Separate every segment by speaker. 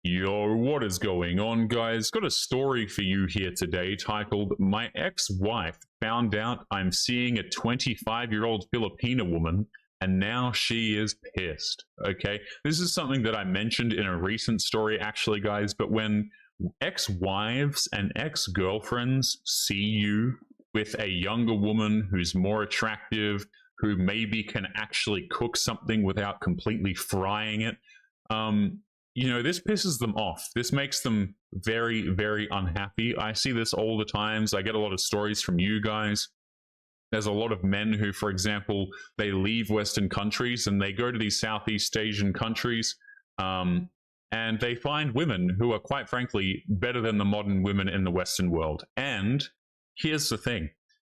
Speaker 1: Yo, what is going on, guys? Got a story for you here today titled, My Ex-Wife Found Out I'm Seeing a 25-year-old Filipina woman and now she is pissed. Okay, this is something that I mentioned in a recent story, actually, guys, but when ex-wives and ex-girlfriends see you with a younger woman who's more attractive, who maybe can actually cook something without completely frying it, this pisses them off. This makes them very, very unhappy. I see this all the times. I get a lot of stories from you guys. There's a lot of men who, for example, they leave Western countries and they go to these Southeast Asian countries, and they find women who are, quite frankly, better than the modern women in the Western world. And here's the thing.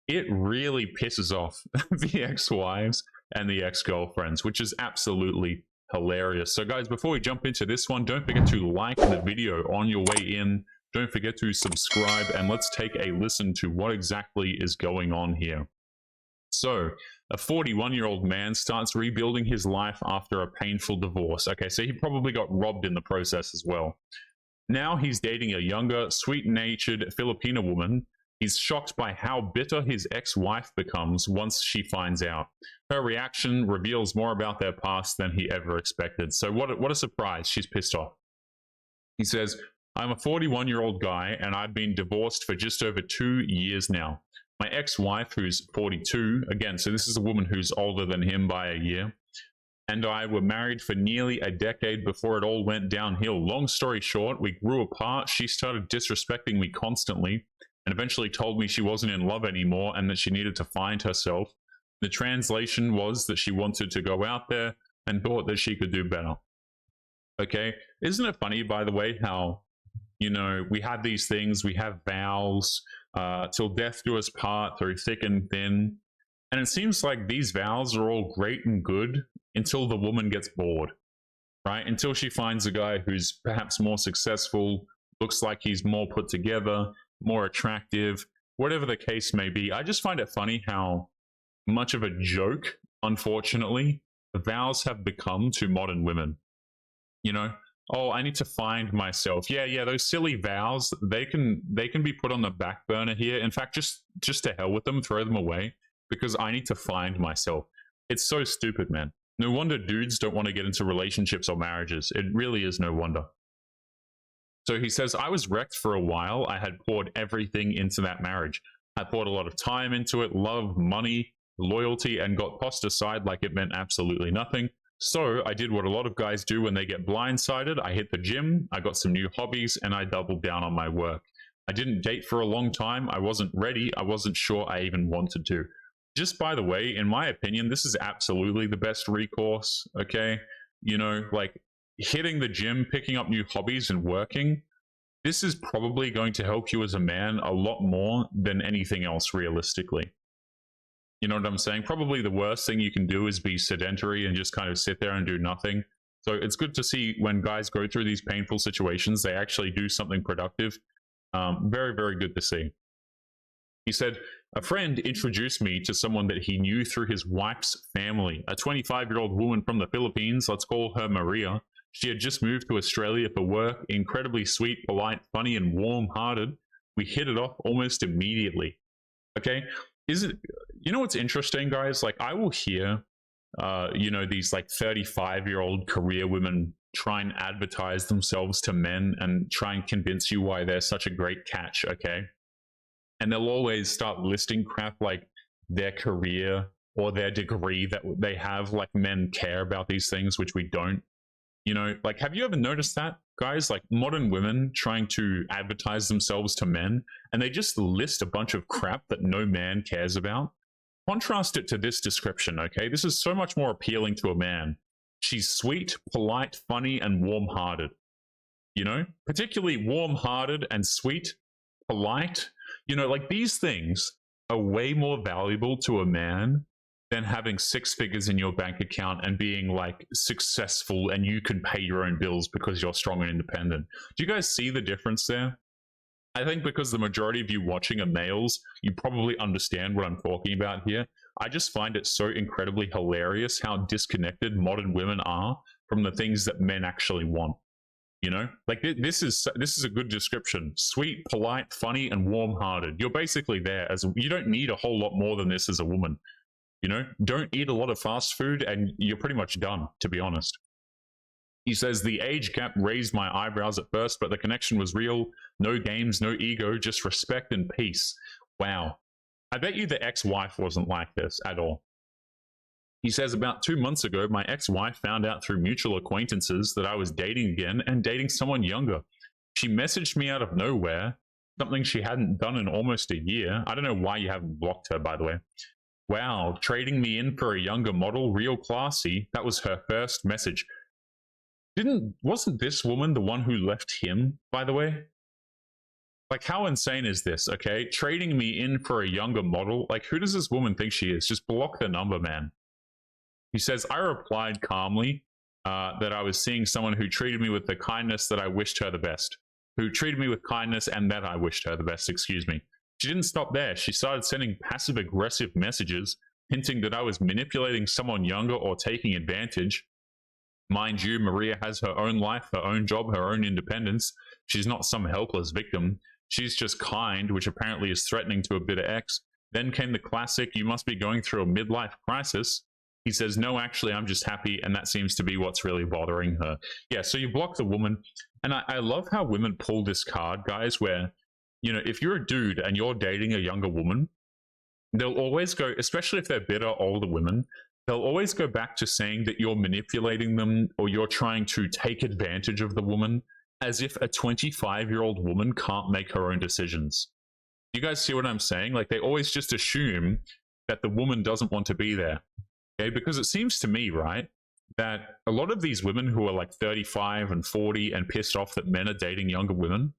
Speaker 1: It really pisses off the ex-wives and the ex-girlfriends, which is absolutely hilarious. So guys, before we jump into this one, don't forget to like the video on your way in. Don't forget to subscribe, and let's take a listen to what exactly is going on here. So, a 41-year-old man starts rebuilding his life after a painful divorce. Okay, so he probably got robbed in the process as well. Now he's dating a younger, sweet-natured Filipina woman. He's shocked by how bitter his ex-wife becomes once she finds out. Her reaction reveals more about their past than he ever expected. So what a surprise. She's pissed off. He says, I'm a 41-year-old guy and I've been divorced for just over 2 years now. My ex-wife, who's 42, again, so this is a woman who's older than him by a year, and I were married for nearly a decade before it all went downhill. Long story short, we grew apart. She started disrespecting me constantly and eventually told me she wasn't in love anymore and that she needed to find herself. The translation was that she wanted to go out there and thought that she could do better. Okay, isn't it funny, by the way, how, we have these things, we have vows, till death do us part, through thick and thin, and it seems like these vows are all great and good until the woman gets bored, right? Until she finds a guy who's perhaps more successful, looks like he's more put together, more attractive, whatever the case may be. I just find it funny how much of a joke, unfortunately, the vows have become to modern women. Oh, I need to find myself. Yeah, those silly vows, they can be put on the back burner here. In fact, just to hell with them, throw them away, because I need to find myself. It's so stupid, man. No wonder dudes don't want to get into relationships or marriages. It really is no wonder. So he says, I was wrecked for a while. I had poured everything into that marriage. I poured a lot of time into it, love, money, loyalty, and got tossed aside like it meant absolutely nothing. So I did what a lot of guys do when they get blindsided. I hit the gym, I got some new hobbies, and I doubled down on my work. I didn't date for a long time. I wasn't ready. I wasn't sure I even wanted to. Just by the way, in my opinion, this is absolutely the best recourse, okay? Like hitting the gym, picking up new hobbies, and working. This is probably going to help you as a man a lot more than anything else, realistically. You know what I'm saying? Probably the worst thing you can do is be sedentary and just kind of sit there and do nothing. So it's good to see when guys go through these painful situations, they actually do something productive. Very, very good to see. He said, a friend introduced me to someone that he knew through his wife's family, a 25-year-old woman from the Philippines. Let's call her Maria. She had just moved to Australia for work, incredibly sweet, polite, funny, and warm-hearted. We hit it off almost immediately. Okay? What's interesting, guys? Like, I will hear, these like 35-year-old career women try and advertise themselves to men and try and convince you why they're such a great catch, okay? And they'll always start listing crap like their career or their degree that they have, like men care about these things, which we don't. Like, have you ever noticed that, guys? Like, modern women trying to advertise themselves to men, and they just list a bunch of crap that no man cares about. Contrast it to this description, okay? This is so much more appealing to a man. She's sweet, polite, funny, and warm-hearted. Particularly warm-hearted and sweet, polite. Like, these things are way more valuable to a man than having 6 figures in your bank account and being like successful and you can pay your own bills because you're strong and independent. Do you guys see the difference there? I think because the majority of you watching are males, you probably understand what I'm talking about here. I just find it so incredibly hilarious how disconnected modern women are from the things that men actually want. You know, like this is a good description. Sweet, polite, funny, and warm-hearted. You're basically there as you don't need a whole lot more than this as a woman. You know, don't eat a lot of fast food, and you're pretty much done. To be honest. He says the age gap raised my eyebrows at first, but the connection was real. No games, no ego, just respect and peace. Wow. I bet you the ex-wife wasn't like this at all. He says about 2 months ago, my ex-wife found out through mutual acquaintances that I was dating again and dating someone younger. She messaged me out of nowhere, something she hadn't done in almost a year. I don't know why you haven't blocked her, by the way. Wow, trading me in for a younger model, real classy. That was her first message. Wasn't this woman the one who left him, by the way? Like, how insane is this, okay? Trading me in for a younger model? Like, who does this woman think she is? Just block the number, man. He says, I replied calmly that I was seeing someone who treated me with the kindness that I wished her the best. Who treated me with kindness and that I wished her the best, excuse me. She didn't stop there. She started sending passive-aggressive messages, hinting that I was manipulating someone younger or taking advantage. Mind you, Maria has her own life, her own job, her own independence. She's not some helpless victim. She's just kind, which apparently is threatening to a bitter ex. Then came the classic, you must be going through a midlife crisis. He says, no, actually, I'm just happy, and that seems to be what's really bothering her. Yeah, so you block the woman, and I love how women pull this card, guys, where, you know, if you're a dude and you're dating a younger woman, they'll always go, especially if they're bitter older women, they'll always go back to saying that you're manipulating them or you're trying to take advantage of the woman, as if a 25-year-old woman can't make her own decisions. You guys see what I'm saying? Like, they always just assume that the woman doesn't want to be there. Okay, because it seems to me, right, that a lot of these women who are like 35 and 40 and pissed off that men are dating younger women,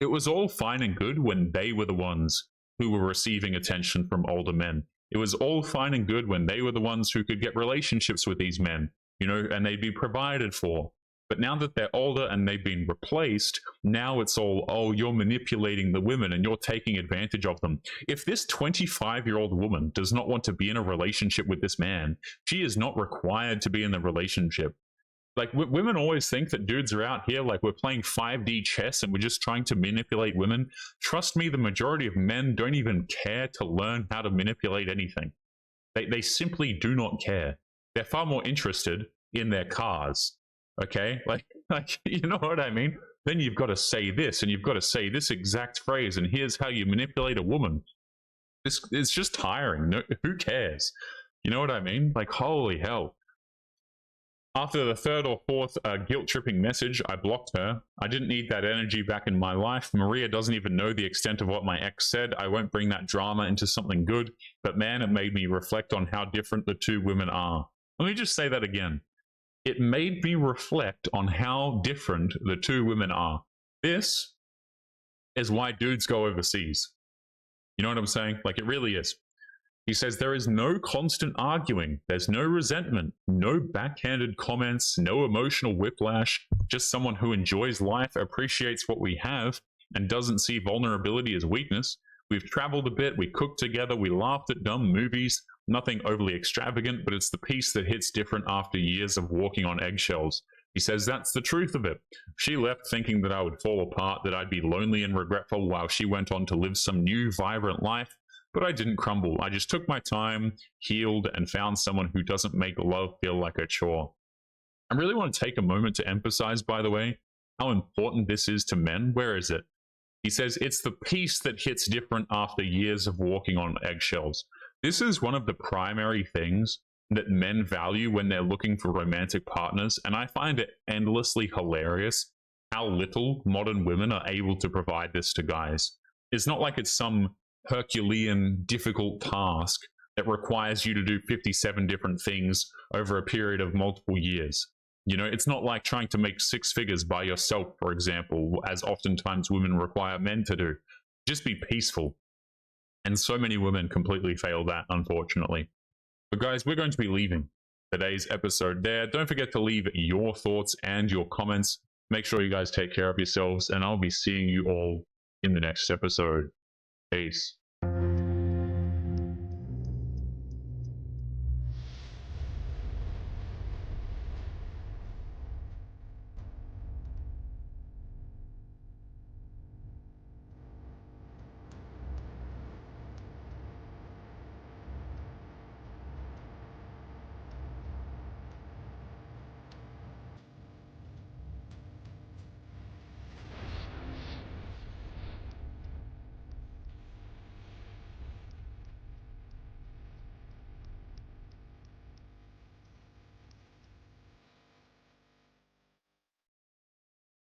Speaker 1: it was all fine and good when they were the ones who were receiving attention from older men. It was all fine and good when they were the ones who could get relationships with these men, you know, and they'd be provided for. But now that they're older and they've been replaced, now it's all, oh, you're manipulating the women and you're taking advantage of them. If this 25-year-old woman does not want to be in a relationship with this man, she is not required to be in the relationship. Like, women always think that dudes are out here like we're playing 5D chess and we're just trying to manipulate women. Trust me, the majority of men don't even care to learn how to manipulate anything. They simply do not care. They're far more interested in their cars. Okay, like you know what I mean? Then you've got to say this, and you've got to say this exact phrase, and here's how you manipulate a woman. This is just tiring. No, who cares? You know what I mean? Like, holy hell. After the third or fourth guilt-tripping message, I blocked her. I didn't need that energy back in my life. Maria doesn't even know the extent of what my ex said. I won't bring that drama into something good. But man, it made me reflect on how different the two women are. Let me just say that again. It made me reflect on how different the two women are. This is why dudes go overseas. You know what I'm saying? Like, it really is. He says there is no constant arguing. There's no resentment, no backhanded comments, no emotional whiplash. Just someone who enjoys life, appreciates what we have, and doesn't see vulnerability as weakness. We've traveled a bit, we cooked together, we laughed at dumb movies. Nothing overly extravagant, but it's the piece that hits different after years of walking on eggshells. He says that's the truth of it. She left thinking that I would fall apart, that I'd be lonely and regretful while she went on to live some new, vibrant life. But I didn't crumble. I just took my time, healed, and found someone who doesn't make love feel like a chore. I really want to take a moment to emphasize, by the way, how important this is to men. Where is it? He says it's the piece that hits different after years of walking on eggshells. This is one of the primary things that men value when they're looking for romantic partners, and I find it endlessly hilarious how little modern women are able to provide this to guys. It's not like it's some Herculean, difficult task that requires you to do 57 different things over a period of multiple years. You know, it's not like trying to make 6 figures by yourself, for example, as oftentimes women require men to do. Just be peaceful. And so many women completely fail that, unfortunately. But guys, we're going to be leaving today's episode there. Don't forget to leave your thoughts and your comments. Make sure you guys take care of yourselves, and I'll be seeing you all in the next episode. Peace.